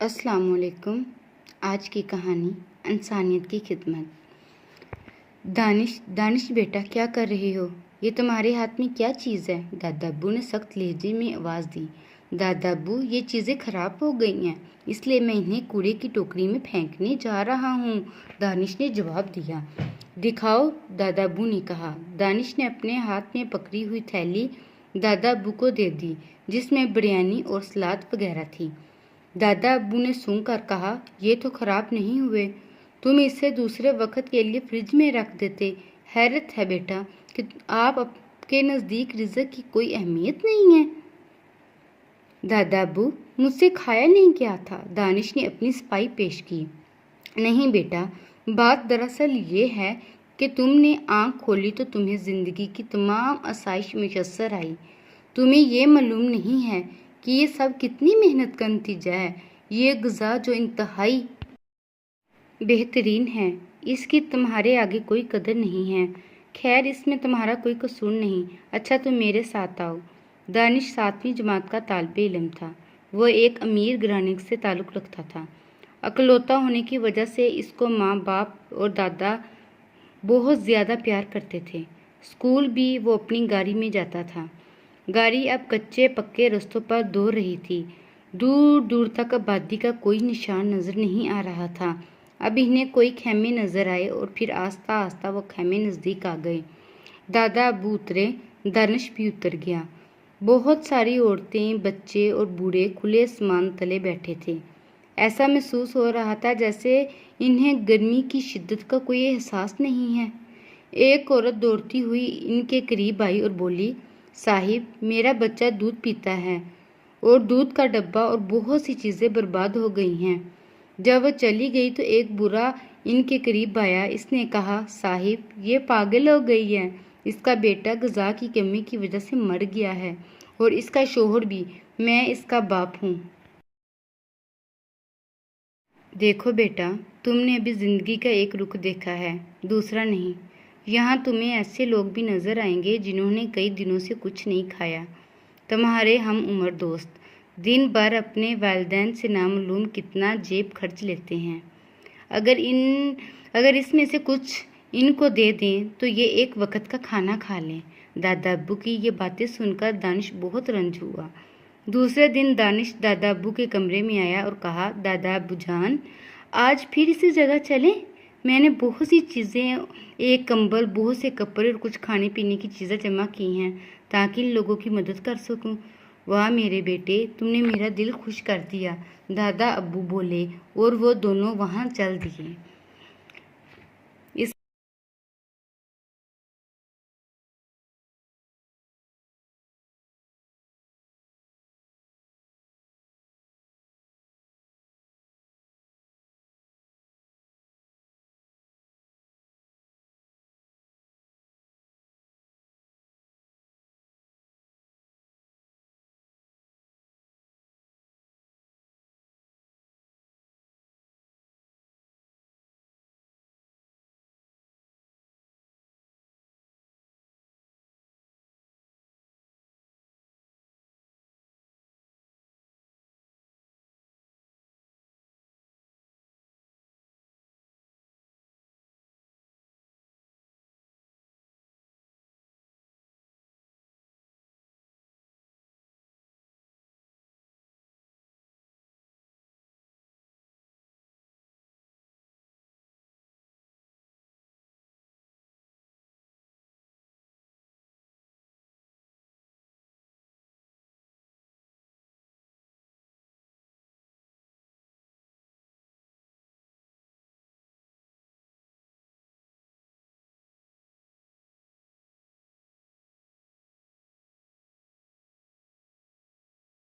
अस्सलाम वालेकुम। आज की कहानी इंसानियत की खिदमत। दानिश बेटा, क्या कर रहे हो? ये तुम्हारे हाथ में क्या चीज़ है? दादा अब्बू ने सख्त लहजे में आवाज़ दी। दादा अब्बू, ये चीज़ें ख़राब हो गई हैं, इसलिए मैं इन्हें कूड़े की टोकरी में फेंकने जा रहा हूँ, दानिश ने जवाब दिया। दिखाओ, दादा अब्बू ने कहा। दानिश ने अपने हाथ में पकड़ी हुई थैली दादा अब्बू को दे दी, जिसमें बिरयानी और सलाद वगैरह थी। दादा अब्बू ने सूंघ कर कहा, ये तो खराब नहीं हुए, तुम इसे दूसरे वक्त के लिए फ्रिज में रख देते। हैरत है बेटा कि आपके नज़दीक रिज़्क की कोई अहमियत नहीं है। दादा अब्बू, मुझसे खाया नहीं गया था, दानिश ने अपनी सफाई पेश की। नहीं बेटा, बात दरअसल ये है कि तुमने आँख खोली तो तुम्हें ज़िंदगी की तमाम आसाइश मुयस्सर आई। तुम्हें ये मालूम नहीं है कि ये सब कितनी मेहनत का नतीजा है। ये ग़िज़ा जो इंतहाई बेहतरीन है, इसकी तुम्हारे आगे कोई कदर नहीं है। खैर, इसमें तुम्हारा कोई कसूर नहीं। अच्छा, तुम मेरे साथ आओ। दानिश 7वीं जमात का तालिब इल्म था। वो एक अमीर घराने से ताल्लुक़ रखता था। अकलौता होने की वजह से इसको माँ बाप और दादा बहुत ज़्यादा प्यार करते थे। स्कूल भी वो अपनी गाड़ी में जाता था। गाड़ी अब कच्चे पक्के रास्तों पर दौड़ रही थी। दूर दूर तक आबादी का कोई निशान नज़र नहीं आ रहा था। अब इन्हें कोई खेमे नज़र आए और फिर आस्ता आस्ता वो खेमे नज़दीक आ गए। दादा अब्बू उतरे, दानिश भी उतर गया। बहुत सारी औरतें, बच्चे और बूढ़े खुले आसमान तले बैठे थे। ऐसा महसूस हो रहा था जैसे इन्हें गर्मी की शिद्दत का कोई एहसास नहीं है। एक औरत दौड़ती हुई इनके करीब आई और बोली, साहिब, मेरा बच्चा दूध पीता है और दूध का डब्बा और बहुत सी चीज़ें बर्बाद हो गई हैं। जब वह चली गई तो एक बुरा इनके करीब आया। इसने कहा, साहिब, ये पागल हो गई है। इसका बेटा ग़िज़ा की कमी की वजह से मर गया है और इसका शौहर भी। मैं इसका बाप हूँ। देखो बेटा, तुमने अभी ज़िंदगी का एक रुख देखा है, दूसरा नहीं। यहाँ तुम्हें ऐसे लोग भी नज़र आएंगे जिन्होंने कई दिनों से कुछ नहीं खाया। तुम्हारे हम उम्र दोस्त दिन भर अपने वालिदैन से नामालूम कितना जेब खर्च लेते हैं। अगर इसमें से कुछ इनको दे दें तो ये एक वक्त का खाना खा लें। दादा अब्बू की ये बातें सुनकर दानिश बहुत रंज हुआ। दूसरे दिन दानिश दादा अब्बू के कमरे में आया और कहा, दादा अब्बू जान, आज फिर इसी जगह चलें? मैंने बहुत सी चीज़ें, एक कंबल, बहुत से कपड़े और कुछ खाने पीने की चीज़ें जमा की हैं ताकि इन लोगों की मदद कर सकूं। वाह मेरे बेटे, तुमने मेरा दिल खुश कर दिया, दादा अब्बू बोले और वो दोनों वहाँ चल दिए।